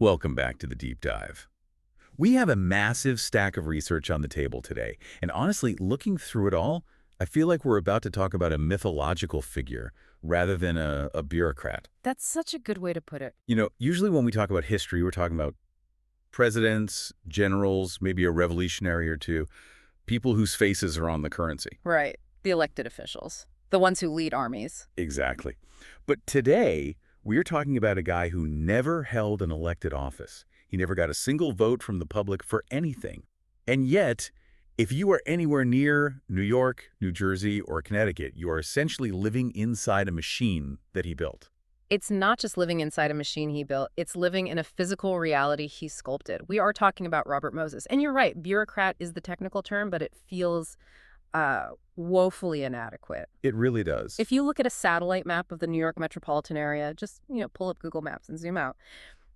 Welcome back to the Deep Dive. We have a massive stack of research on the table today, and honestly, looking through it all, I feel like we're about to talk about a mythological figure rather than a bureaucrat. That's such a good way to put it. Usually when we talk about history, we're talking about presidents, generals, maybe a revolutionary or two, people whose faces are on the currency. Right. The elected officials. The ones who lead armies. Exactly. But today, we're talking about a guy who never held an elected office. He never got a single vote from the public for anything. And yet, if you are anywhere near New York, New Jersey, or Connecticut, you are essentially living inside a machine that he built. It's not just living inside a machine he built, it's living in a physical reality he sculpted. We are talking about Robert Moses. And you're right, bureaucrat is the technical term, but it feels woefully inadequate. It really does. If you look at a satellite map of the New York metropolitan area, just, pull up Google Maps and zoom out.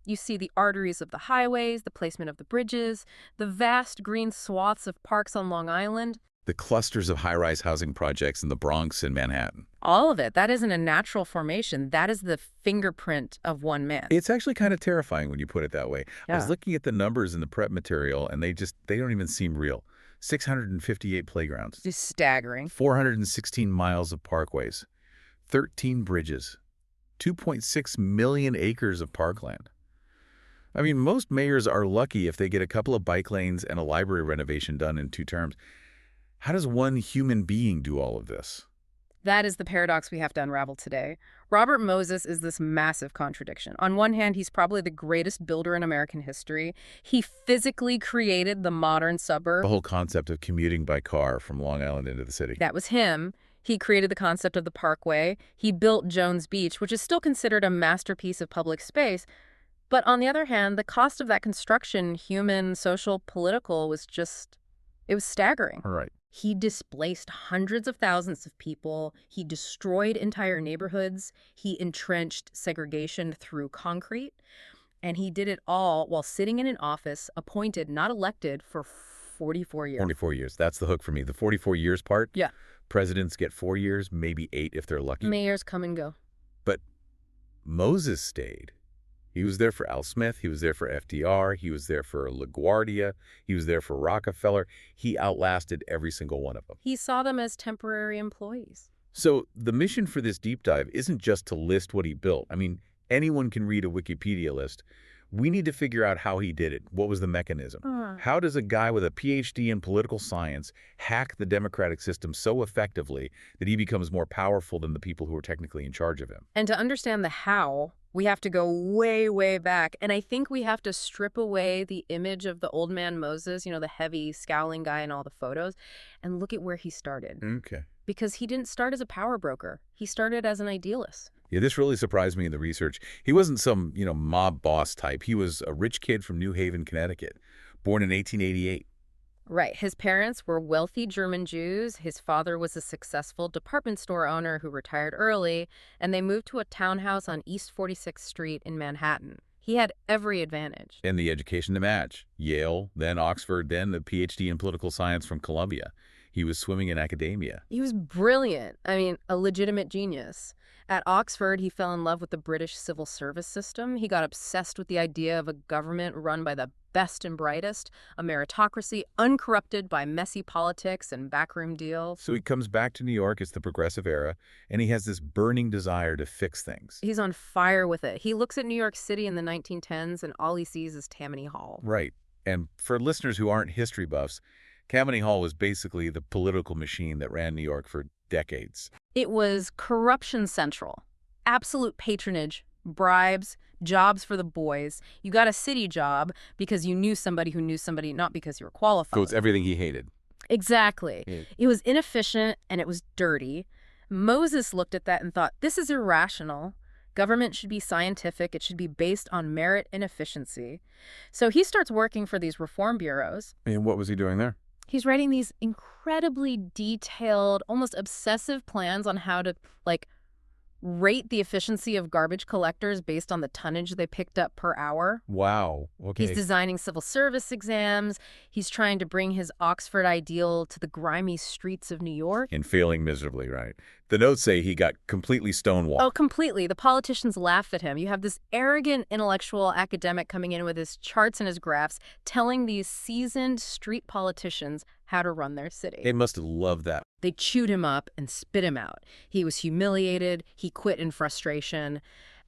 You see the arteries of the highways, the placement of the bridges, the vast green swaths of parks on Long Island. The clusters of high-rise housing projects in the Bronx and Manhattan. All of it. That isn't a natural formation. That is the fingerprint of one man. It's actually kind of terrifying when you put it that way. Yeah. I was looking at the numbers in the prep material, and they don't even seem real. 658 playgrounds. Just staggering. 416 miles of parkways. 13 bridges. 2.6 million acres of parkland. I mean, most mayors are lucky if they get a couple of bike lanes and a library renovation done in 2 terms. How does one human being do all of this? That is the paradox we have to unravel today. Robert Moses is this massive contradiction. On one hand, he's probably the greatest builder in American history. He physically created the modern suburb. The whole concept of commuting by car from Long Island into the city. That was him. He created the concept of the Parkway. He built Jones Beach, which is still considered a masterpiece of public space. But on the other hand, the cost of that construction, human, social, political, it was staggering. All right. He displaced hundreds of thousands of people. He destroyed entire neighborhoods. He entrenched segregation through concrete. And he did it all while sitting in an office appointed, not elected, for 44 years. 44 years. That's the hook for me. The 44 years part. Yeah. Presidents get 4 years, maybe 8 if they're lucky. Mayors come and go. But Moses stayed. He was there for Al Smith. He was there for FDR. He was there for LaGuardia. He was there for Rockefeller. He outlasted every single one of them. He saw them as temporary employees. So the mission for this deep dive isn't just to list what he built. I mean, anyone can read a Wikipedia list. We need to figure out how he did it. What was the mechanism? How does a guy with a PhD in political science hack the democratic system so effectively that he becomes more powerful than the people who are technically in charge of him? And to understand the how, we have to go way, way back. And I think we have to strip away the image of the old man Moses, the heavy, scowling guy in all the photos, and look at where he started. Okay. Because he didn't start as a power broker. He started as an idealist. Yeah, this really surprised me in the research. He wasn't some, mob boss type. He was a rich kid from New Haven, Connecticut, born in 1888. Right. His parents were wealthy German Jews. His father was a successful department store owner who retired early, and they moved to a townhouse on East 46th Street in Manhattan. He had every advantage. And the education to match. Yale, then Oxford, then the PhD in political science from Columbia. He was swimming in academia. He was brilliant. I mean, a legitimate genius. At Oxford, he fell in love with the British civil service system. He got obsessed with the idea of a government run by the best and brightest, a meritocracy uncorrupted by messy politics and backroom deals. So he comes back to New York. It's the progressive era, and he has this burning desire to fix things. He's on fire with it. He looks at New York City in the 1910s, and all he sees is Tammany Hall. Right. And for listeners who aren't history buffs, Tammany Hall was basically the political machine that ran New York for decades. It was corruption central, absolute patronage, bribes, jobs for the boys. You got a city job because you knew somebody who knew somebody, not because you were qualified. So it's everything he hated. Exactly. Yeah. It was inefficient and it was dirty. Moses looked at that and thought, this is irrational. Government should be scientific. It should be based on merit and efficiency. So he starts working for these reform bureaus. And what was he doing there? He's writing these incredibly detailed, almost obsessive plans on how to, rate the efficiency of garbage collectors based on the tonnage they picked up per hour. Wow. Okay. He's designing civil service exams. He's trying to bring his Oxford ideal to the grimy streets of New York. And failing miserably, right? The notes say he got completely stonewalled. Oh, completely. The politicians laugh at him. You have this arrogant intellectual academic coming in with his charts and his graphs, telling these seasoned street politicians how to run their city. They must have loved that. They chewed him up and spit him out. He was humiliated. He quit in frustration.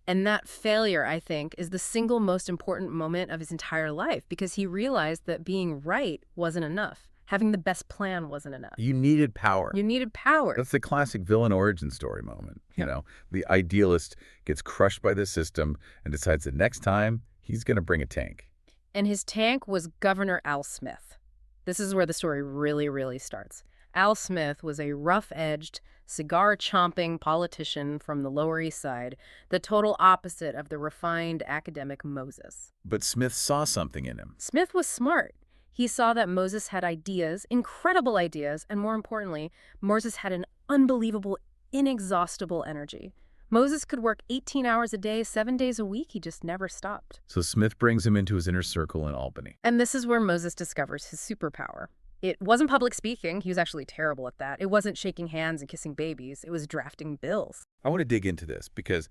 And that failure, I think, is the single most important moment of his entire life, because he realized that being right wasn't enough. Having the best plan wasn't enough. You needed power. You needed power. That's the classic villain origin story moment. You know, the idealist gets crushed by the system and decides the next time he's going to bring a tank. And his tank was Governor Al Smith. This is where the story really, really starts. Al Smith was a rough-edged, cigar-chomping politician from the Lower East Side, the total opposite of the refined academic Moses. But Smith saw something in him. Smith was smart. He saw that Moses had ideas, incredible ideas, and more importantly, Moses had an unbelievable, inexhaustible energy. Moses could work 18 hours a day, 7 days a week. He just never stopped. So Smith brings him into his inner circle in Albany. And this is where Moses discovers his superpower. It wasn't public speaking. He was actually terrible at that. It wasn't shaking hands and kissing babies. It was drafting bills. I want to dig into this because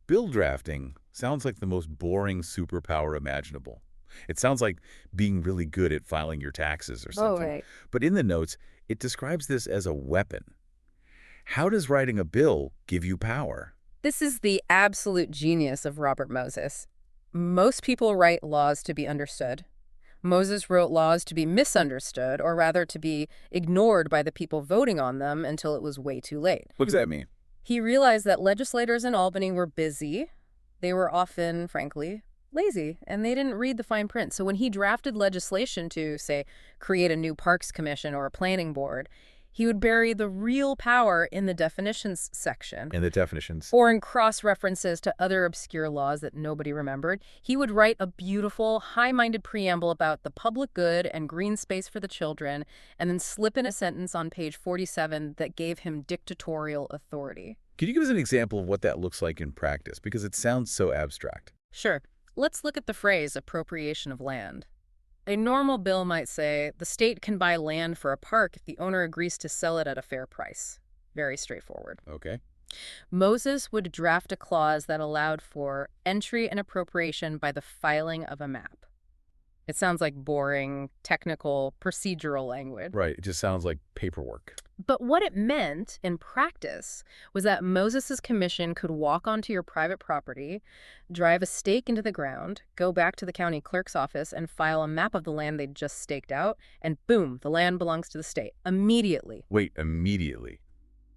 bill drafting sounds like the most boring superpower imaginable. It sounds like being really good at filing your taxes or something. Oh, right. But in the notes, it describes this as a weapon. How does writing a bill give you power? This is the absolute genius of Robert Moses. Most people write laws to be understood. Moses wrote laws to be misunderstood, or rather to be ignored by the people voting on them until it was way too late. What does that mean? He realized that legislators in Albany were busy. They were often, frankly, lazy, and they didn't read the fine print. So when he drafted legislation to, say, create a new parks commission or a planning board, he would bury the real power in the definitions section. In the definitions. Or in cross-references to other obscure laws that nobody remembered. He would write a beautiful, high-minded preamble about the public good and green space for the children, and then slip in a sentence on page 47 that gave him dictatorial authority. Could you give us an example of what that looks like in practice? Because it sounds so abstract. Sure. Let's look at the phrase appropriation of land. A normal bill might say, the state can buy land for a park if the owner agrees to sell it at a fair price. Very straightforward. Okay. Moses would draft a clause that allowed for entry and appropriation by the filing of a map. It sounds like boring, technical, procedural language. Right. It just sounds like paperwork. But what it meant in practice was that Moses's commission could walk onto your private property, drive a stake into the ground, go back to the county clerk's office and file a map of the land they'd just staked out, and boom, the land belongs to the state. Immediately. Wait, immediately?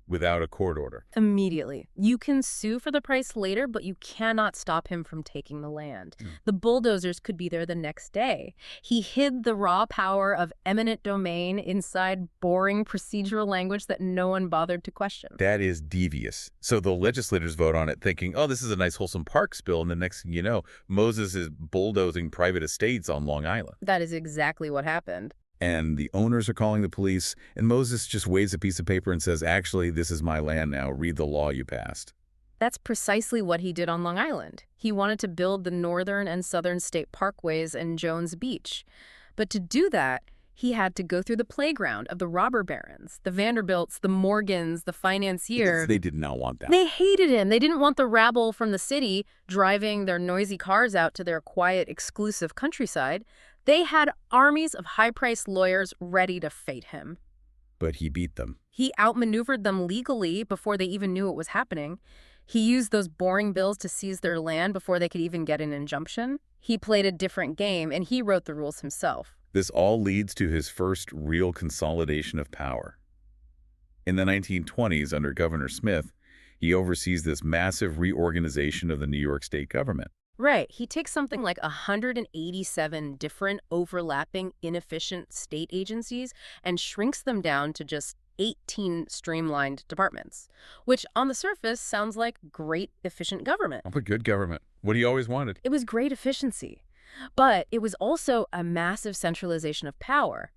Without a court order? Immediately. You can sue for the price later, but you cannot stop him from taking the land. The bulldozers could be there the next day. He hid the raw power of eminent domain inside boring procedural language that no one bothered to question. That is devious. So the legislators vote on it thinking, oh, this is a nice wholesome parks bill, and the next thing you know, Moses is bulldozing private estates on Long Island. That is exactly what happened. And the owners are calling the police, and Moses just waves a piece of paper and says, actually, this is my land now. Read the law you passed. That's precisely what he did on Long Island. He wanted to build the northern and southern state parkways and Jones Beach. But to do that, he had to go through the playground of the robber barons, the Vanderbilts, the Morgans, the financiers. Because they did not want that. They hated him. They didn't want the rabble from the city driving their noisy cars out to their quiet, exclusive countryside. They had armies of high-priced lawyers ready to fight him. But he beat them. He outmaneuvered them legally before they even knew it was happening. He used those boring bills to seize their land before they could even get an injunction. He played a different game, and he wrote the rules himself. This all leads to his first real consolidation of power. In the 1920s, under Governor Smith, he oversees this massive reorganization of the New York state government. Right. He takes something like 187 different overlapping, inefficient state agencies and shrinks them down to just 18 streamlined departments, which on the surface sounds like great, efficient government. Oh, but good government. What he always wanted. It was great efficiency. But it was also a massive centralization of power.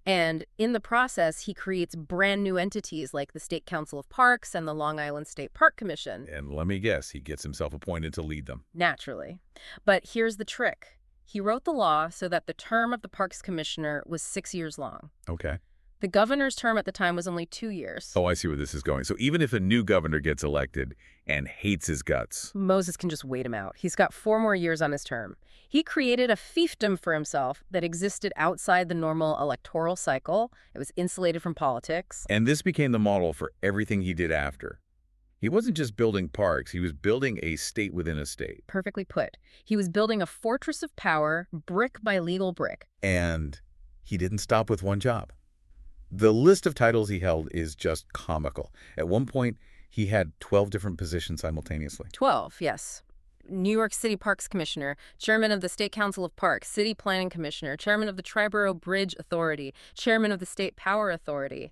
And in the process, he creates brand new entities like the State Council of Parks and the Long Island State Park Commission. And let me guess, he gets himself appointed to lead them. Naturally. But here's the trick. He wrote the law so that the term of the Parks Commissioner was 6 years long. Okay. The governor's term at the time was only 2 years. Oh, I see where this is going. So even if a new governor gets elected and hates his guts, Moses can just wait him out. He's got 4 more years on his term. He created a fiefdom for himself that existed outside the normal electoral cycle. It was insulated from politics. and this became the model for everything he did after. He wasn't just building parks, he was building a state within a state. Perfectly put. He was building a fortress of power, brick by legal brick. And he didn't stop with one job. The list of titles he held is just comical. At one point, he had 12 different positions simultaneously. 12, yes. New York City Parks Commissioner, Chairman of the State Council of Parks, City Planning Commissioner, Chairman of the Triborough Bridge Authority, Chairman of the State Power Authority.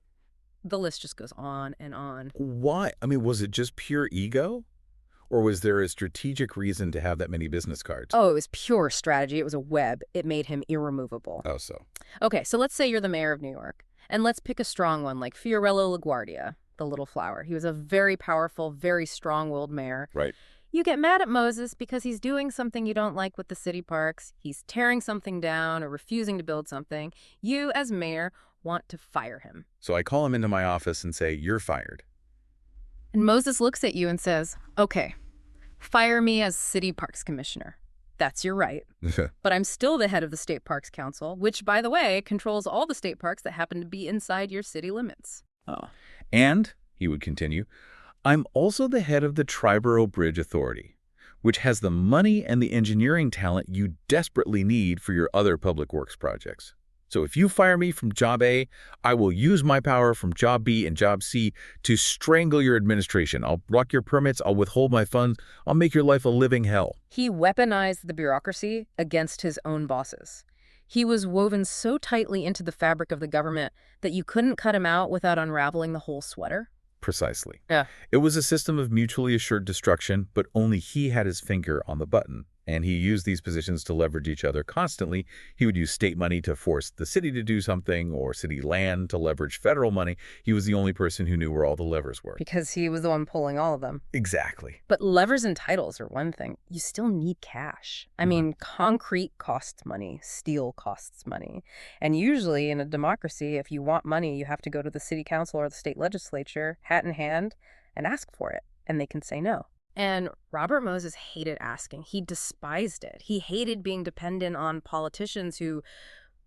The list just goes on and on. Why? I mean, was it just pure ego? Or was there a strategic reason to have that many business cards? Oh, it was pure strategy. It was a web. It made him irremovable. Oh, so. Okay, so let's say you're the mayor of New York. And let's pick a strong one like Fiorello LaGuardia, the little flower. He was a very powerful, very strong-willed mayor. Right. You get mad at Moses because he's doing something you don't like with the city parks. He's tearing something down or refusing to build something. You, as mayor, want to fire him. So I call him into my office and say, "You're fired." And Moses looks at you and says, okay, fire me as city parks commissioner. That's your right. But I'm still the head of the State Parks Council, which, by the way, controls all the state parks that happen to be inside your city limits. Oh. And, he would continue, I'm also the head of the Triborough Bridge Authority, which has the money and the engineering talent you desperately need for your other public works projects. So if you fire me from Job A, I will use my power from Job B and Job C to strangle your administration. I'll block your permits, I'll withhold my funds, I'll make your life a living hell. He weaponized the bureaucracy against his own bosses. He was woven so tightly into the fabric of the government that you couldn't cut him out without unraveling the whole sweater. Precisely. Yeah. It was a system of mutually assured destruction, but only he had his finger on the button. And he used these positions to leverage each other constantly. He would use state money to force the city to do something, or city land to leverage federal money. He was the only person who knew where all the levers were. Because he was the one pulling all of them. Exactly. But levers and titles are one thing. You still need cash. I mean, concrete costs money. Steel costs money. And usually in a democracy, if you want money, you have to go to the city council or the state legislature, hat in hand, and ask for it. And they can say no. And Robert Moses hated asking. He despised it. He hated being dependent on politicians who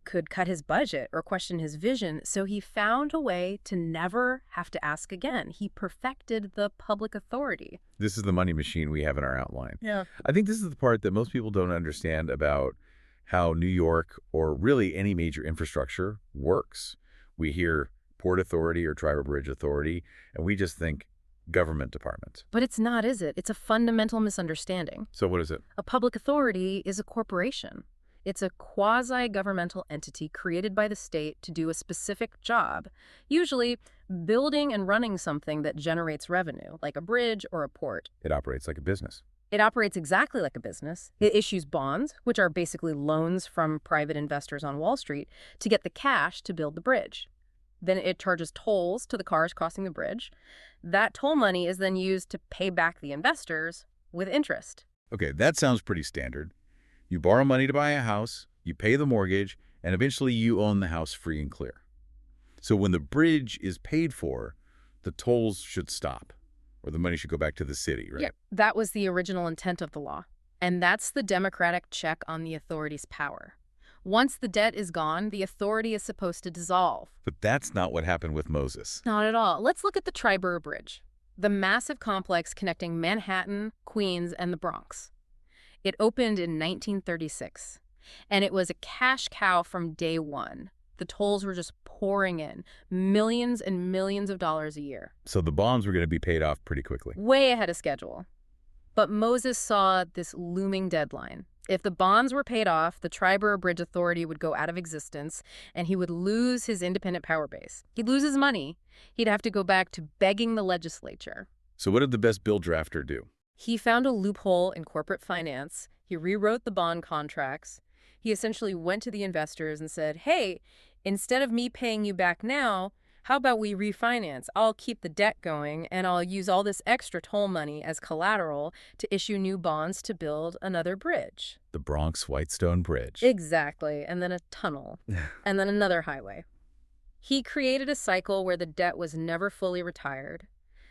could cut his budget or question his vision. So he found a way to never have to ask again. He perfected the public authority. This is the money machine we have in our outline. Yeah. I think this is the part that most people don't understand about how New York, or really any major infrastructure, works. We hear Port Authority or Triborough Bridge Authority, and we just think government department. But it's not, is it? It's a fundamental misunderstanding. So what is it? A public authority is a corporation. It's a quasi-governmental entity created by the state to do a specific job, usually building and running something that generates revenue, like a bridge or a port. It operates like a business. It operates exactly like a business. It issues bonds, which are basically loans from private investors on Wall Street, to get the cash to build the bridge. Then it charges tolls to the cars crossing the bridge. That toll money is then used to pay back the investors with interest. Okay, that sounds pretty standard. You borrow money to buy a house, you pay the mortgage, and eventually you own the house free and clear. So when the bridge is paid for, the tolls should stop, or the money should go back to the city, right? Yeah, that was the original intent of the law. And that's the democratic check on the authority's power. Once the debt is gone, the authority is supposed to dissolve. But that's not what happened with Moses. Not at all. Let's look at the Triborough Bridge, the massive complex connecting Manhattan, Queens, and the Bronx. It opened in 1936, and it was a cash cow from day one. The tolls were just pouring in, millions and millions of dollars a year. So the bonds were going to be paid off pretty quickly. Way ahead of schedule. But Moses saw this looming deadline. If the bonds were paid off, the Triborough Bridge Authority would go out of existence, and he would lose his independent power base. He'd lose his money. He'd have to go back to begging the legislature. So what did the best bill drafter do? He found a loophole in corporate finance. He rewrote the bond contracts. He essentially went to the investors and said, hey, Instead of me paying you back now, how about we refinance? I'll keep the debt going, and I'll use all this extra toll money as collateral to issue new bonds to build another bridge. The Bronx-Whitestone Bridge. Exactly, and then a tunnel, and then another highway. He created a cycle where the debt was never fully retired.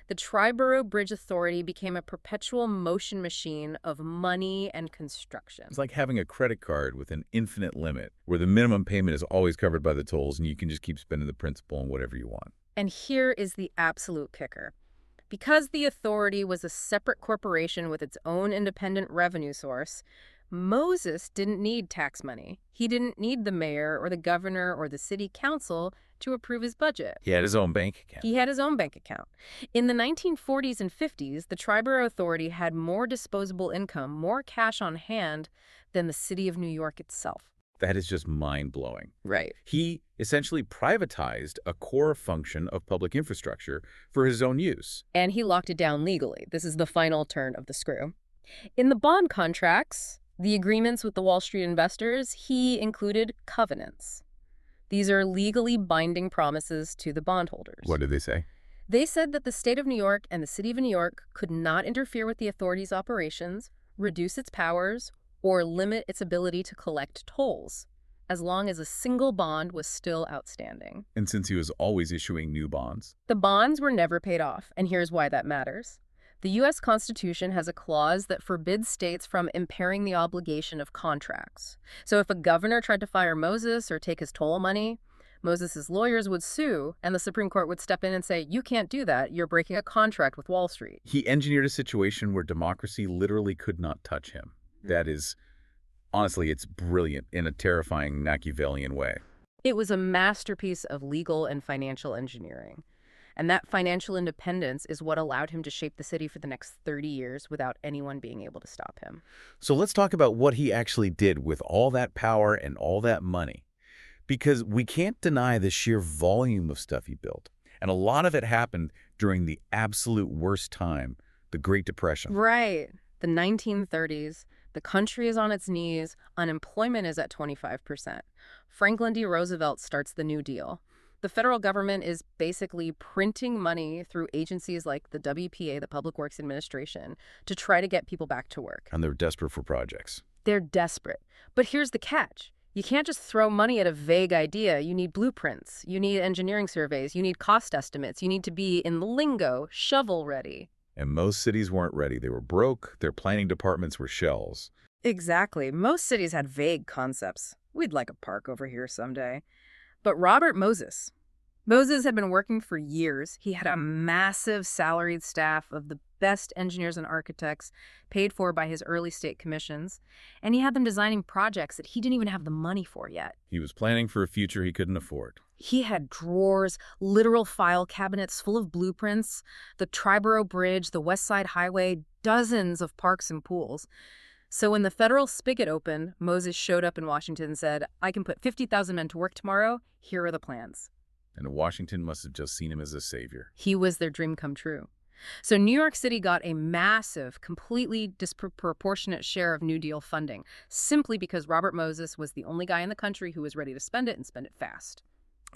The Triborough Bridge Authority became a perpetual motion machine of money and construction. It's like having a credit card with an infinite limit, where the minimum payment is always covered by the tolls and you can just keep spending the principal on whatever you want. And here is the absolute kicker. Because the authority was a separate corporation with its own independent revenue source, Moses didn't need tax money. He didn't need the mayor or the governor or the city council to approve his budget. He had his own bank account. He had his own bank account. In the 1940s and 50s, the Triborough Authority had more disposable income, more cash on hand than the city of New York itself. That is just mind-blowing. Right. He essentially privatized a core function of public infrastructure for his own use. And he locked it down legally. This is the final turn of the screw. In the bond contracts, the agreements with the Wall Street investors, he included covenants. These are legally binding promises to the bondholders. What did they say? They said that the state of New York and the city of New York could not interfere with the authority's operations, reduce its powers, or limit its ability to collect tolls, as long as a single bond was still outstanding. And since he was always issuing new bonds? The bonds were never paid off, and here's why that matters. The U.S. Constitution has a clause that forbids states from impairing the obligation of contracts. So if a governor tried to fire Moses or take his toll money, Moses' lawyers would sue, and the Supreme Court would step in and say, you can't do that. You're breaking a contract with Wall Street. He engineered a situation where democracy literally could not touch him. That is, honestly, it's brilliant in a terrifying Machiavellian way. It was a masterpiece of legal and financial engineering. And that financial independence is what allowed him to shape the city for the next 30 years without anyone being able to stop him. So let's talk about what he actually did with all that power and all that money. Because we can't deny the sheer volume of stuff he built. And a lot of it happened during the absolute worst time, the Great Depression. Right. The 1930s. The country is on its knees. Unemployment is at 25%. Franklin D. Roosevelt starts the New Deal. The federal government is basically printing money through agencies like the WPA, the Public Works Administration, to try to get people back to work. And they're desperate for projects. They're desperate. But here's the catch. You can't just throw money at a vague idea. You need blueprints. You need engineering surveys. You need cost estimates. You need to be, in the lingo, shovel-ready. And most cities weren't ready. They were broke. Their planning departments were shells. Exactly. Most cities had vague concepts. We'd like a park over here someday. But Robert Moses had been working for years. He had a massive salaried staff of the best engineers and architects paid for by his early state commissions. And he had them designing projects that he didn't even have the money for yet. He was planning for a future he couldn't afford. He had drawers, literal file cabinets full of blueprints, the Triborough Bridge, the West Side Highway, dozens of parks and pools. So when the federal spigot opened, Moses showed up in Washington and said, I can put 50,000 men to work tomorrow. Here are the plans. And Washington must have just seen him as a savior. He was their dream come true. So New York City got a massive, completely disproportionate share of New Deal funding, simply because Robert Moses was the only guy in the country who was ready to spend it and spend it fast.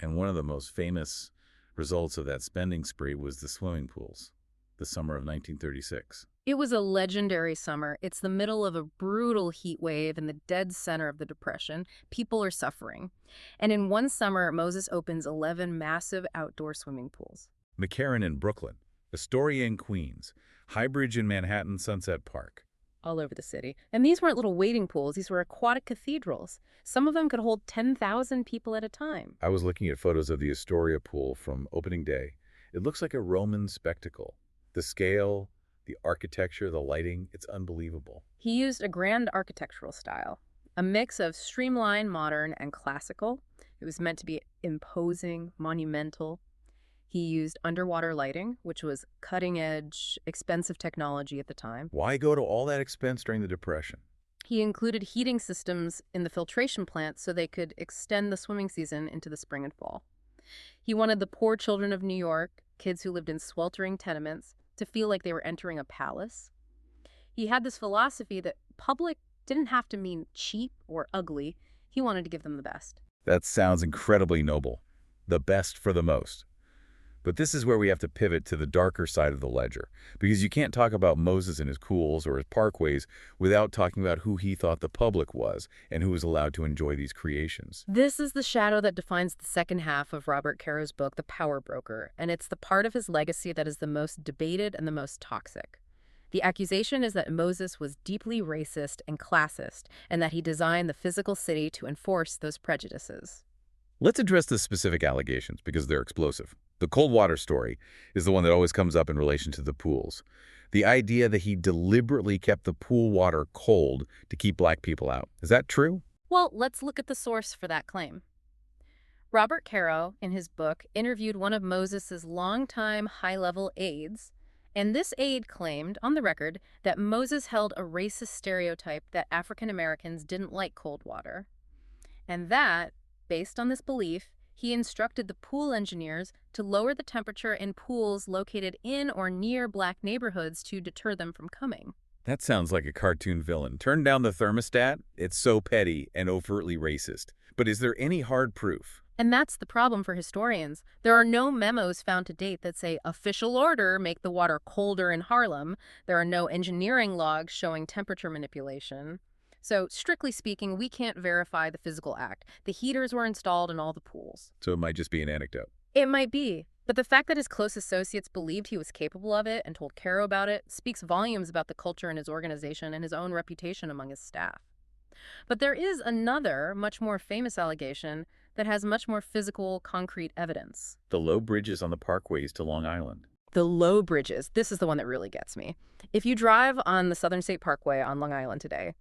And one of the most famous results of that spending spree was the swimming pools, the summer of 1936. It was a legendary summer. It's the middle of a brutal heat wave in the dead center of the Depression. People are suffering. And in one summer, Moses opens 11 massive outdoor swimming pools. McCarran in Brooklyn, Astoria in Queens, Highbridge in Manhattan Sunset Park. All over the city. And these weren't little wading pools. These were aquatic cathedrals. Some of them could hold 10,000 people at a time. I was looking at photos of the Astoria pool from opening day. It looks like a Roman spectacle. The scale, the architecture, the lighting, it's unbelievable. He used a grand architectural style, a mix of streamlined, modern, and classical. It was meant to be imposing, monumental. He used underwater lighting, which was cutting-edge, expensive technology at the time. Why go to all that expense during the Depression? He included heating systems in the filtration plants so they could extend the swimming season into the spring and fall. He wanted the poor children of New York, kids who lived in sweltering tenements, to feel like they were entering a palace. He had this philosophy that public didn't have to mean cheap or ugly. He wanted to give them the best. That sounds incredibly noble. The best for the most. But this is where we have to pivot to the darker side of the ledger, because you can't talk about Moses and his cools or his parkways without talking about who he thought the public was and who was allowed to enjoy these creations. This is the shadow that defines the second half of Robert Caro's book, The Power Broker, and it's the part of his legacy that is the most debated and the most toxic. The accusation is that Moses was deeply racist and classist, and that he designed the physical city to enforce those prejudices. Let's address the specific allegations because they're explosive. The cold water story is the one that always comes up in relation to the pools. The idea that he deliberately kept the pool water cold to keep black people out. Is that true? Well, let's look at the source for that claim. Robert Caro, in his book, interviewed one of Moses's longtime high-level aides, and this aide claimed, on the record, that Moses held a racist stereotype that African Americans didn't like cold water. And that, based on this belief, he instructed the pool engineers to lower the temperature in pools located in or near black neighborhoods to deter them from coming. That sounds like a cartoon villain. Turn down the thermostat? It's so petty and overtly racist. But is there any hard proof? And that's the problem for historians. There are no memos found to date that say official order make the water colder in Harlem. There are no engineering logs showing temperature manipulation. So, strictly speaking, we can't verify the physical act. The heaters were installed in all the pools. So it might just be an anecdote. It might be. But the fact that his close associates believed he was capable of it and told Caro about it speaks volumes about the culture in his organization and his own reputation among his staff. But there is another, much more famous allegation that has much more physical, concrete evidence. The low bridges on the parkways to Long Island. The low bridges. This is the one that really gets me. If you drive on the Southern State Parkway on Long Island today,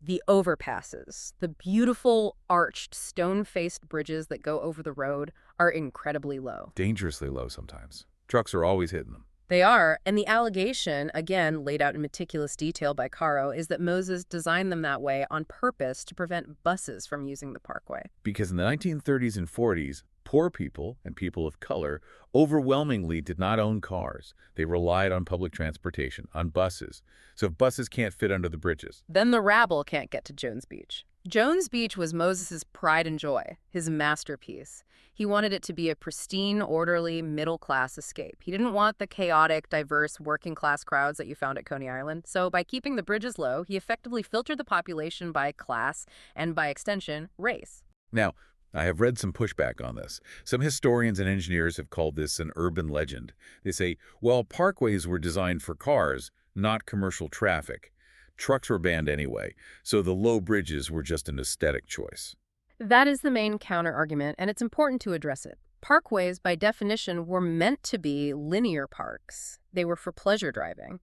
the overpasses, the beautiful arched stone-faced bridges that go over the road are incredibly low. Dangerously low sometimes. Trucks are always hitting them. They are, and the allegation, again laid out in meticulous detail by Caro, is that Moses designed them that way on purpose to prevent buses from using the parkway. Because in the 1930s and 40s, poor people and people of color overwhelmingly did not own cars. They relied on public transportation, on buses. So if buses can't fit under the bridges, then the rabble can't get to Jones Beach. Jones Beach was Moses's pride and joy, his masterpiece. He wanted it to be a pristine, orderly, middle-class escape. He didn't want the chaotic, diverse, working-class crowds that you found at Coney Island. So by keeping the bridges low, he effectively filtered the population by class and, by extension, race. Now, I have read some pushback on this. Some historians and engineers have called this an urban legend. They say, well, parkways were designed for cars, not commercial traffic. Trucks were banned anyway, so the low bridges were just an aesthetic choice. That is the main counter-argument, and it's important to address it. Parkways, by definition, were meant to be linear parks. They were for pleasure driving.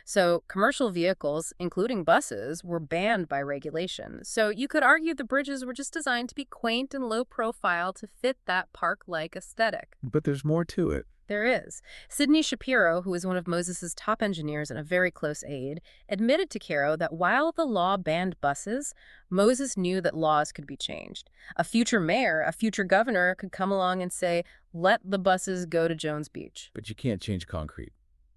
So commercial vehicles, including buses, were banned by regulation. So you could argue the bridges were just designed to be quaint and low profile to fit that park-like aesthetic. But there's more to it. There is. Sidney Shapiro, who was one of Moses's top engineers and a very close aide, admitted to Caro that while the law banned buses, Moses knew that laws could be changed. A future mayor, a future governor could come along and say, let the buses go to Jones Beach. But you can't change concrete.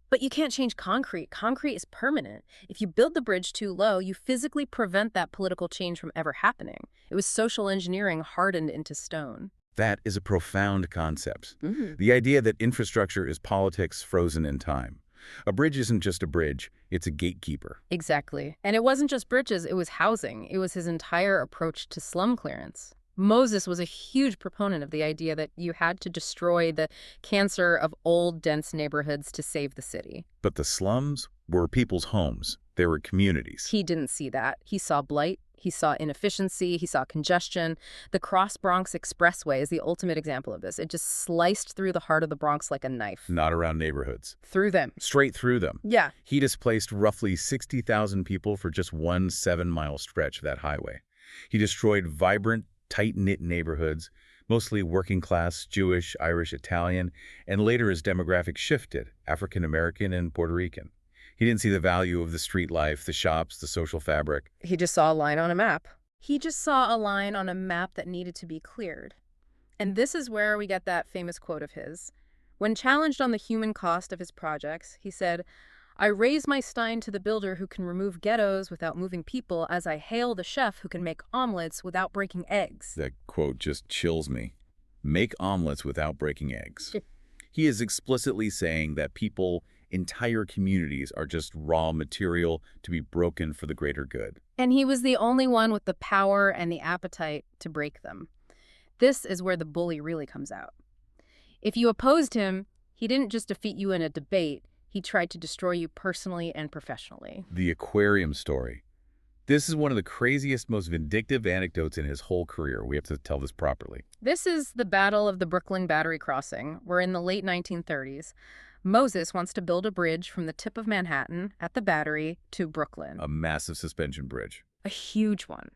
But you can't change concrete. Concrete is permanent. If you build the bridge too low, you physically prevent that political change from ever happening. It was social engineering hardened into stone. That is a profound concept. Mm-hmm. The idea that infrastructure is politics frozen in time. A bridge isn't just a bridge, it's a gatekeeper. Exactly. And it wasn't just bridges, it was housing. It was his entire approach to slum clearance. Moses was a huge proponent of the idea that you had to destroy the cancer of old, dense neighborhoods to save the city. But the slums were people's homes. They were communities. He didn't see that. He saw blight. He saw inefficiency. He saw congestion. The Cross-Bronx Expressway is the ultimate example of this. It just sliced through the heart of the Bronx like a knife. Not around neighborhoods. Through them. Straight through them. Yeah. He displaced roughly 60,000 people for just one 7-mile stretch of that highway. He destroyed vibrant, tight-knit neighborhoods, mostly working-class, Jewish, Irish, Italian, and later his demographic shifted, African-American and Puerto Rican. He didn't see the value of the street life, the shops, the social fabric. He just saw a line on a map. He just saw a line on a map that needed to be cleared. And this is where we get that famous quote of his. When challenged on the human cost of his projects, he said, I raise my stein to the builder who can remove ghettos without moving people as I hail the chef who can make omelets without breaking eggs. That quote just chills me. Make omelets without breaking eggs. He is explicitly saying that people, entire communities, are just raw material to be broken for the greater good. And he was the only one with the power and the appetite to break them. This is where the bully really comes out. If you opposed him, he didn't just defeat you in a debate, he tried to destroy you personally and professionally. The aquarium story. This is one of the craziest, most vindictive anecdotes in his whole career. We have to tell this properly. This is the Battle of the Brooklyn Battery Crossing, where in the late 1930s, Moses wants to build a bridge from the tip of Manhattan at the Battery to Brooklyn. A massive suspension bridge. A huge one,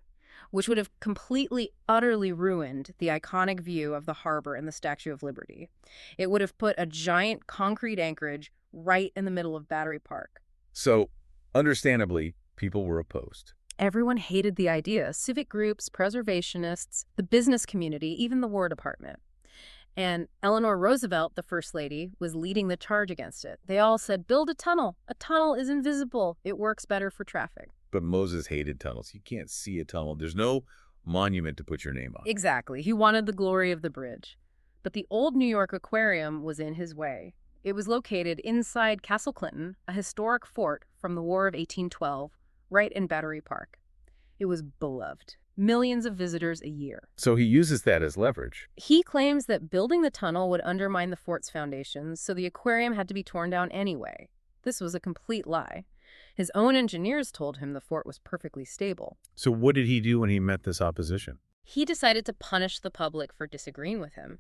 which would have completely, utterly ruined the iconic view of the harbor and the Statue of Liberty. It would have put a giant concrete anchorage right in the middle of Battery Park. So, understandably, people were opposed. Everyone hated the idea. Civic groups, preservationists, the business community, even the War Department. And Eleanor Roosevelt, the First Lady, was leading the charge against it. They all said, build a tunnel. A tunnel is invisible. It works better for traffic. But Moses hated tunnels. You can't see a tunnel. There's no monument to put your name on. Exactly. He wanted the glory of the bridge. But the old New York Aquarium was in his way. It was located inside Castle Clinton, a historic fort from the War of 1812, right in Battery Park. It was beloved. Millions of visitors a year. So he uses that as leverage. He claims that building the tunnel would undermine the fort's foundations, so the aquarium had to be torn down anyway. This was a complete lie. His own engineers told him the fort was perfectly stable. So what did he do when he met this opposition? He decided to punish the public for disagreeing with him.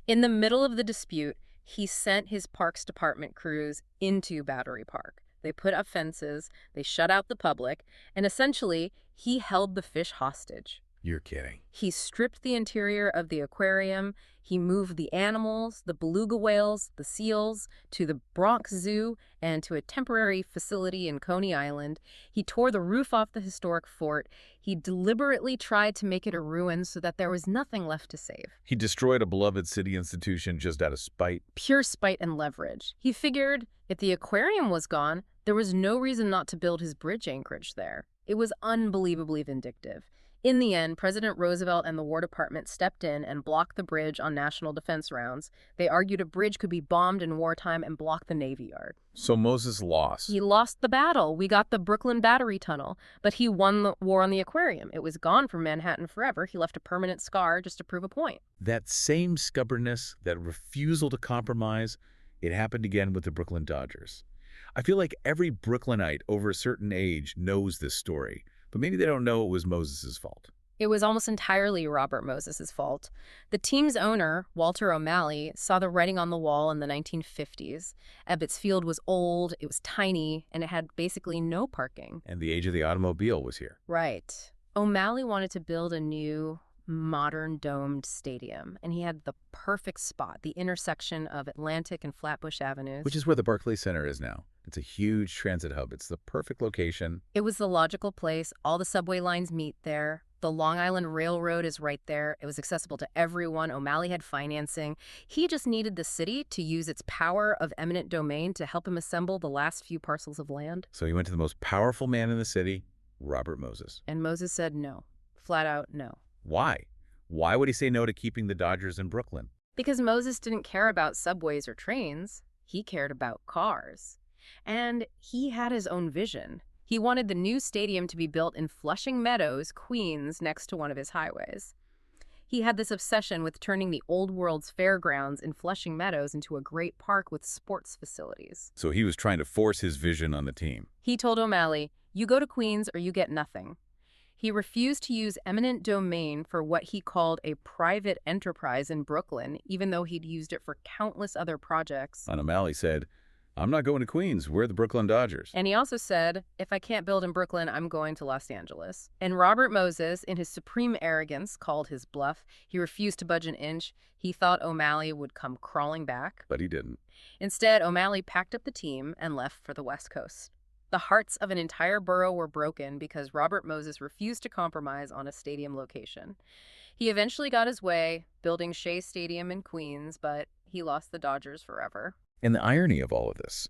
In the middle of the dispute, he sent his Parks Department crews into Battery Park. They put up fences, they shut out the public, and essentially, he held the fish hostage. You're kidding. He stripped the interior of the aquarium. He moved the animals, the beluga whales, the seals, to the Bronx Zoo and to a temporary facility in Coney Island. He tore the roof off the historic fort. He deliberately tried to make it a ruin so that there was nothing left to save. He destroyed a beloved city institution just out of spite. Pure spite and leverage. He figured if the aquarium was gone, there was no reason not to build his bridge anchorage there. It was unbelievably vindictive. In the end, President Roosevelt and the War Department stepped in and blocked the bridge on national defense rounds. They argued a bridge could be bombed in wartime and block the Navy Yard. So Moses lost. He lost the battle. We got the Brooklyn Battery Tunnel, but he won the war on the aquarium. It was gone from Manhattan forever. He left a permanent scar just to prove a point. That same stubbornness, that refusal to compromise, it happened again with the Brooklyn Dodgers. I feel like every Brooklynite over a certain age knows this story. But maybe they don't know it was Moses' fault. It was almost entirely Robert Moses' fault. The team's owner, Walter O'Malley, saw the writing on the wall in the 1950s. Ebbets Field was old, it was tiny, and it had basically no parking. And the age of the automobile was here. Right. O'Malley wanted to build a new, modern domed stadium, and he had the perfect spot, the intersection of Atlantic and Flatbush Avenues. Which is where the Barclays Center is now. It's a huge transit hub. It's the perfect location. It was the logical place. All the subway lines meet there. The Long Island Railroad is right there. It was accessible to everyone. O'Malley had financing. He just needed the city to use its power of eminent domain to help him assemble the last few parcels of land. So he went to the most powerful man in the city, Robert Moses. And Moses said no. Flat out no. Why? Why would he say no to keeping the Dodgers in Brooklyn? Because Moses didn't care about subways or trains. He cared about cars. And he had his own vision. He wanted the new stadium to be built in Flushing Meadows, Queens, next to one of his highways. He had this obsession with turning the old world's fairgrounds in Flushing Meadows into a great park with sports facilities. So he was trying to force his vision on the team. He told O'Malley, you go to Queens or you get nothing. He refused to use eminent domain for what he called a private enterprise in Brooklyn, even though he'd used it for countless other projects. And O'Malley said, I'm not going to Queens. We're the Brooklyn Dodgers. And he also said, if I can't build in Brooklyn, I'm going to Los Angeles. And Robert Moses, in his supreme arrogance, called his bluff. He refused to budge an inch. He thought O'Malley would come crawling back. But he didn't. Instead, O'Malley packed up the team and left for the West Coast. The hearts of an entire borough were broken because Robert Moses refused to compromise on a stadium location. He eventually got his way, building Shea Stadium in Queens, but he lost the Dodgers forever. And the irony of all of this,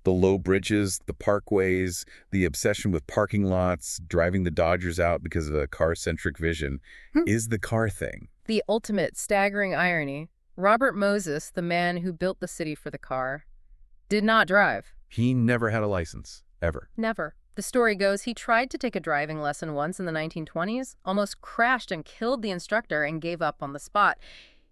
the low bridges, the parkways, the obsession with parking lots, driving the Dodgers out because of a car-centric vision, is the car thing. The ultimate staggering irony. Robert Moses, the man who built the city for the car, did not drive. He never had a license, ever. Never. The story goes he tried to take a driving lesson once in the 1920s, almost crashed and killed the instructor and gave up on the spot.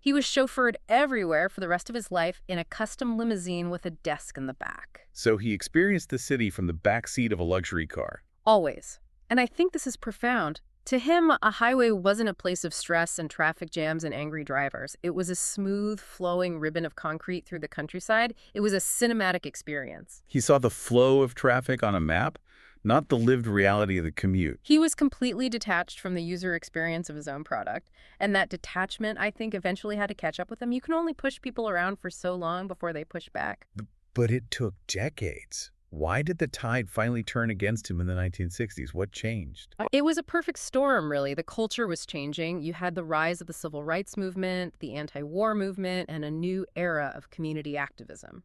He was chauffeured everywhere for the rest of his life in a custom limousine with a desk in the back. So he experienced the city from the back seat of a luxury car. Always. And I think this is profound. To him, a highway wasn't a place of stress and traffic jams and angry drivers. It was a smooth, flowing ribbon of concrete through the countryside. It was a cinematic experience. He saw the flow of traffic on a map, not the lived reality of the commute. He was completely detached from the user experience of his own product. And that detachment, I think, eventually had to catch up with him. You can only push people around for so long before they push back. But it took decades. Why did the tide finally turn against him in the 1960s? What changed? It was a perfect storm, really. The culture was changing. You had the rise of the civil rights movement, the anti-war movement, and a new era of community activism.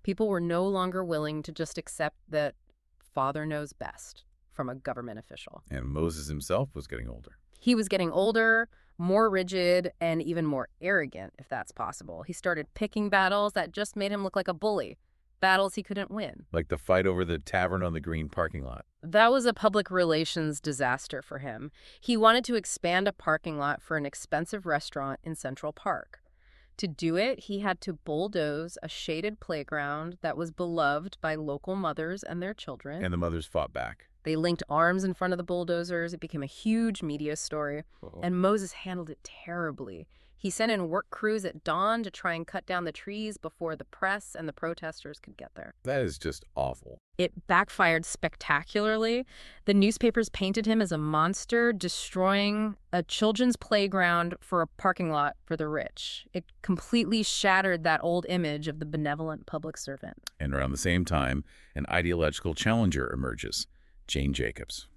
People were no longer willing to just accept that father knows best from a government official. And Moses himself was getting older. He was getting older, more rigid, and even more arrogant, if that's possible. He started picking battles that just made him look like a bully. Battles he couldn't win. Like the fight over the tavern on the green parking lot. That was a public relations disaster for him. He wanted to expand a parking lot for an expensive restaurant in Central Park. To do it, he had to bulldoze a shaded playground that was beloved by local mothers and their children. And the mothers fought back. They linked arms in front of the bulldozers. It became a huge media story. And Moses handled it terribly. He sent in work crews at dawn to try and cut down the trees before the press and the protesters could get there. That is just awful. It backfired spectacularly. The newspapers painted him as a monster, destroying a children's playground for a parking lot for the rich. It completely shattered that old image of the benevolent public servant. And around the same time, an ideological challenger emerges, Jane Jacobs.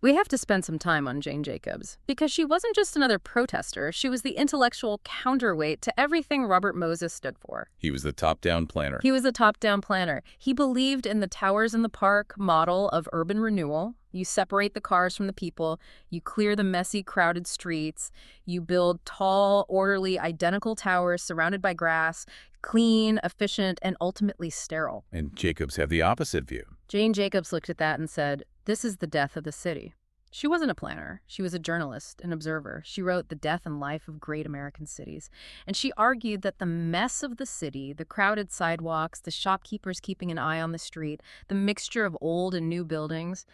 We have to spend some time on Jane Jacobs, because she wasn't just another protester. She was the intellectual counterweight to everything Robert Moses stood for. He was the top-down planner. He was the top-down planner. He believed in the towers in the park model of urban renewal. You separate the cars from the people. You clear the messy, crowded streets. You build tall, orderly, identical towers surrounded by grass, clean, efficient, and ultimately sterile. And Jacobs had the opposite view. Jane Jacobs looked at that and said, "This is the death of the city." She wasn't a planner. She was a journalist, an observer. She wrote The Death and Life of Great American Cities. And she argued that the mess of the city, the crowded sidewalks, the shopkeepers keeping an eye on the street, the mixture of old and new buildings,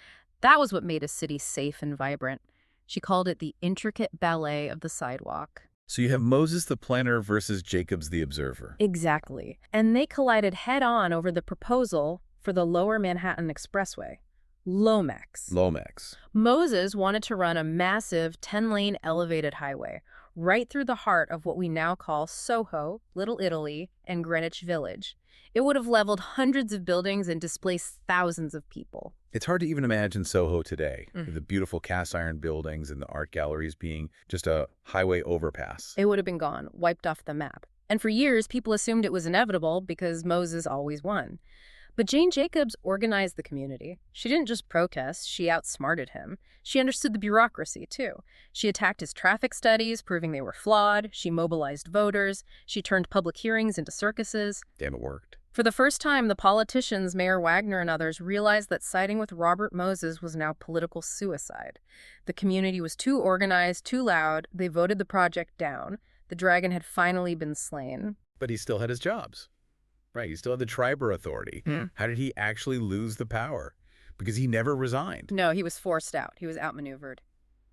that was what made a city safe and vibrant. She called it the intricate ballet of the sidewalk. So you have Moses the planner versus Jacobs the observer. Exactly. And they collided head-on over the proposal for the Lower Manhattan Expressway. Lomax. Moses wanted to run a massive 10-lane elevated highway right through the heart of what we now call Soho, Little Italy, and Greenwich Village. It would have leveled hundreds of buildings and displaced thousands of people. It's hard to even imagine Soho today, with the beautiful cast iron buildings and the art galleries being just a highway overpass. It would have been gone, wiped off the map. And for years, people assumed it was inevitable because Moses always won. But Jane Jacobs organized the community. She didn't just protest, she outsmarted him. She understood the bureaucracy, too. She attacked his traffic studies, proving they were flawed. She mobilized voters. She turned public hearings into circuses. Damn, it worked. For the first time, the politicians, Mayor Wagner and others, realized that siding with Robert Moses was now political suicide. The community was too organized, too loud. They voted the project down. The dragon had finally been slain. But he still had his jobs. Right, he still had the Triborough Authority. How did he actually lose the power? Because he never resigned. No, he was forced out. He was outmaneuvered.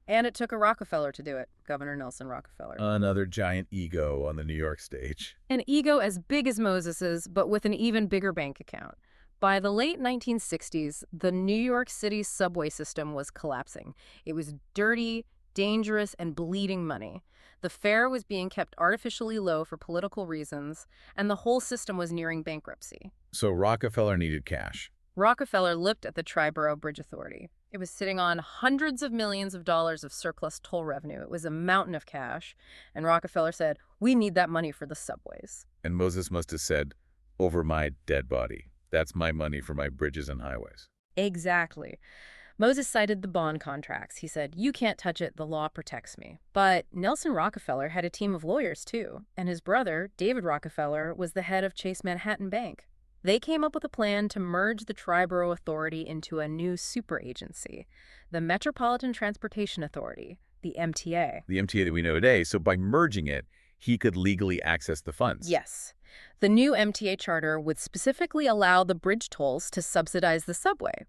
And it took a Rockefeller to do it, Governor Nelson Rockefeller. Another giant ego on the New York stage. An ego as big as Moses's, but with an even bigger bank account. By the late 1960s, the New York City subway system was collapsing. It was dirty, dangerous, and bleeding money. The fare was being kept artificially low for political reasons, and the whole system was nearing bankruptcy. So Rockefeller needed cash. Rockefeller looked at the Triborough Bridge Authority. It was sitting on hundreds of millions of dollars of surplus toll revenue. It was a mountain of cash. And Rockefeller said, "We need that money for the subways." And Moses must have said, over my dead body. That's my money for my bridges and highways. Exactly. Moses cited the bond contracts. He said, "You can't touch it, the law protects me." But Nelson Rockefeller had a team of lawyers too, and his brother, David Rockefeller, was the head of Chase Manhattan Bank. They came up with a plan to merge the Triborough Authority into a new super agency, the Metropolitan Transportation Authority, the MTA. The MTA that we know today, so by merging it, he could legally access the funds. Yes. The new MTA charter would specifically allow the bridge tolls to subsidize the subway.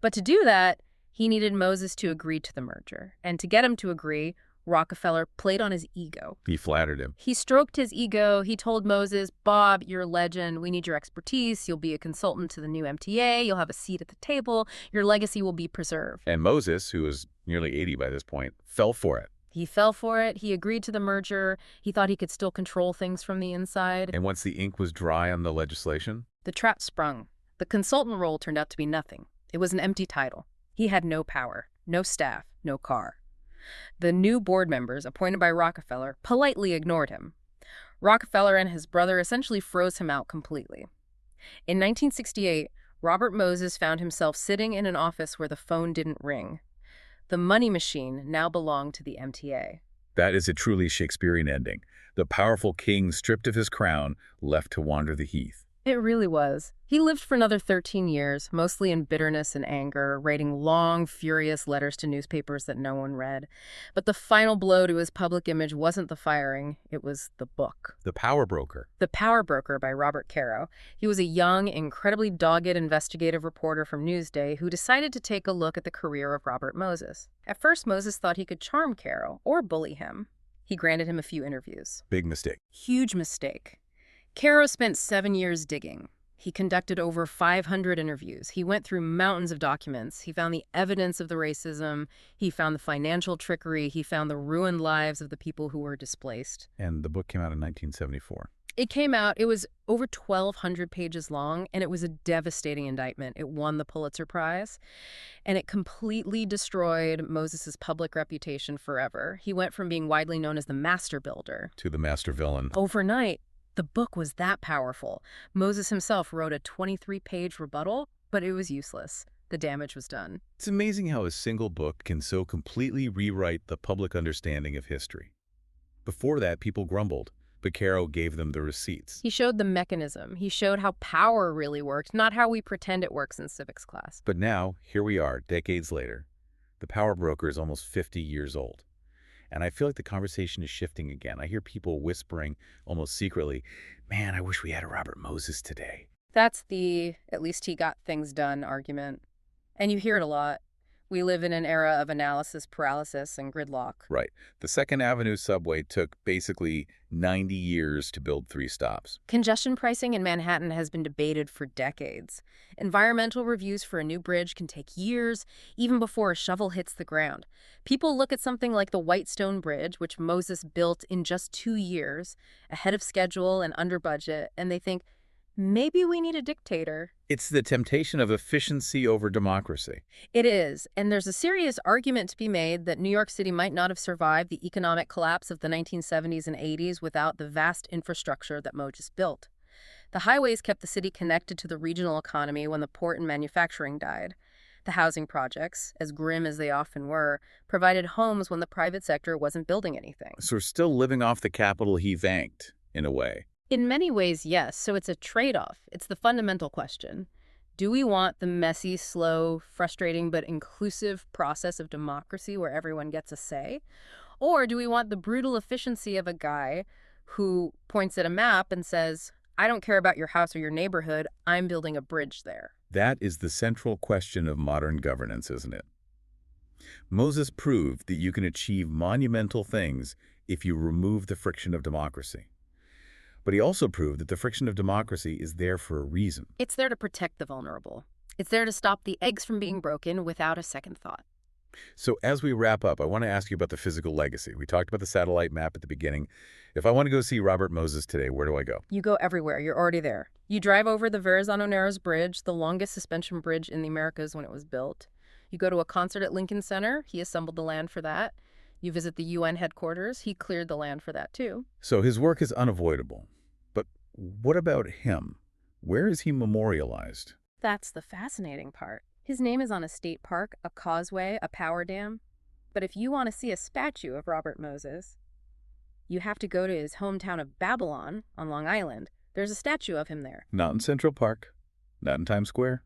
But to do that, he needed Moses to agree to the merger. And to get him to agree, Rockefeller played on his ego. He flattered him. He stroked his ego. He told Moses, "Bob, you're a legend. We need your expertise. You'll be a consultant to the new MTA. You'll have a seat at the table. Your legacy will be preserved." And Moses, who was nearly 80 by this point, fell for it. He fell for it. He agreed to the merger. He thought he could still control things from the inside. And once the ink was dry on the legislation? The trap sprung. The consultant role turned out to be nothing. It was an empty title. He had no power, no staff, no car. The new board members, appointed by Rockefeller, politely ignored him. Rockefeller and his brother essentially froze him out completely. In 1968, Robert Moses found himself sitting in an office where the phone didn't ring. The money machine now belonged to the MTA. That is a truly Shakespearean ending. The powerful king, stripped of his crown, left to wander the heath. It really was. He lived for another 13 years, mostly in bitterness and anger, writing long, furious letters to newspapers that no one read. But the final blow to his public image wasn't the firing, it was the book. The Power Broker. The Power Broker by Robert Caro. He was a young, incredibly dogged investigative reporter from Newsday who decided to take a look at the career of Robert Moses. At first, Moses thought he could charm Caro or bully him. He granted him a few interviews. Big mistake. Huge mistake. Caro spent 7 years digging. He conducted over 500 interviews. He went through mountains of documents. He found the evidence of the racism. He found the financial trickery. He found the ruined lives of the people who were displaced. And the book came out in 1974. It came out, it was over 1,200 pages long, and it was a devastating indictment. It won the Pulitzer Prize, and it completely destroyed Moses's public reputation forever. He went from being widely known as the master builder to the master villain. overnight. The book was that powerful. Moses himself wrote a 23-page rebuttal, but it was useless. The damage was done. It's amazing how a single book can so completely rewrite the public understanding of history. Before that, people grumbled, but Caro gave them the receipts. He showed the mechanism. He showed how power really worked, not how we pretend it works in civics class. But now, here we are, decades later. The Power Broker is almost 50 years old. And I feel like the conversation is shifting again. I hear people whispering, almost secretly, "Man, I wish we had a Robert Moses today." That's the "at least he got things done" argument. And you hear it a lot. We live in an era of analysis paralysis and gridlock. Right. The Second Avenue subway took basically 90 years to build 3 stops. Congestion pricing in Manhattan has been debated for decades. Environmental reviews for a new bridge can take years, even before a shovel hits the ground. People look at something like the Whitestone Bridge, which Moses built in just 2 years, ahead of schedule and under budget, and they think, maybe we need a dictator. It's the temptation of efficiency over democracy. It is, and there's a serious argument to be made that New York City might not have survived the economic collapse of the 1970s and 80s without the vast infrastructure that Moses built. The highways kept the city connected to the regional economy when the port and manufacturing died. The housing projects, as grim as they often were, provided homes when the private sector wasn't building anything. So we're still living off the capital he banked, in a way. In many ways, yes. So it's a trade-off. It's the fundamental question. Do we want the messy, slow, frustrating, but inclusive process of democracy where everyone gets a say? Or do we want the brutal efficiency of a guy who points at a map and says, "I don't care about your house or your neighborhood, I'm building a bridge there"? That is the central question of modern governance, isn't it? Moses proved that you can achieve monumental things if you remove the friction of democracy. But he also proved that the friction of democracy is there for a reason. It's there to protect the vulnerable. It's there to stop the eggs from being broken without a second thought. So as we wrap up, I want to ask you about the physical legacy. We talked about the satellite map at the beginning. If I want to go see Robert Moses today, where do I go? You go everywhere. You're already there. You drive over the Verrazzano Narrows Bridge, the longest suspension bridge in the Americas when it was built. You go to a concert at Lincoln Center. He assembled the land for that. You visit the UN headquarters. He cleared the land for that, too. So his work is unavoidable. But what about him? Where is he memorialized? That's the fascinating part. His name is on a state park, a causeway, a power dam. But if you want to see a statue of Robert Moses, you have to go to his hometown of Babylon on Long Island. There's a statue of him there. Not in Central Park. Not in Times Square.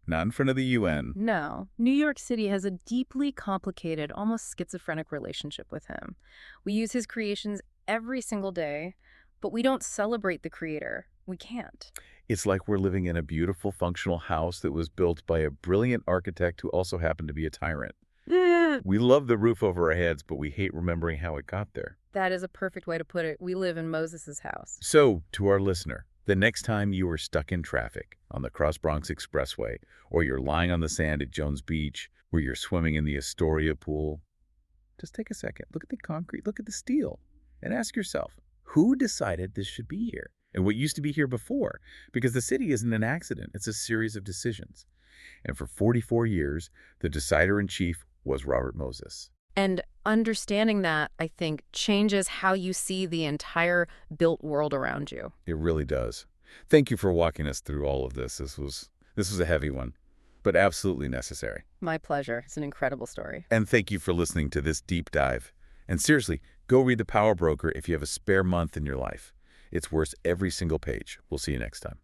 Not in front of the UN. No. New York City has a deeply complicated, almost schizophrenic relationship with him. We use his creations every single day, but we don't celebrate the creator. We can't. It's like we're living in a beautiful, functional house that was built by a brilliant architect who also happened to be a tyrant. We love the roof over our heads, but we hate remembering how it got there. That is a perfect way to put it. We live in Moses's house. So, to our listener, the next time you are stuck in traffic on the Cross Bronx Expressway, or you're lying on the sand at Jones Beach, or you're swimming in the Astoria pool, just take a second, look at the concrete, look at the steel, and ask yourself, who decided this should be here? And what used to be here before? Because the city isn't an accident, it's a series of decisions. And for 44 years, the decider-in-chief was Robert Moses. And understanding that, I think, changes how you see the entire built world around you. It really does. Thank you for walking us through all of this. This was a heavy one, but absolutely necessary. My pleasure. It's an incredible story. And thank you for listening to this deep dive. And seriously, go read The Power Broker if you have a spare month in your life. It's worth every single page. We'll see you next time.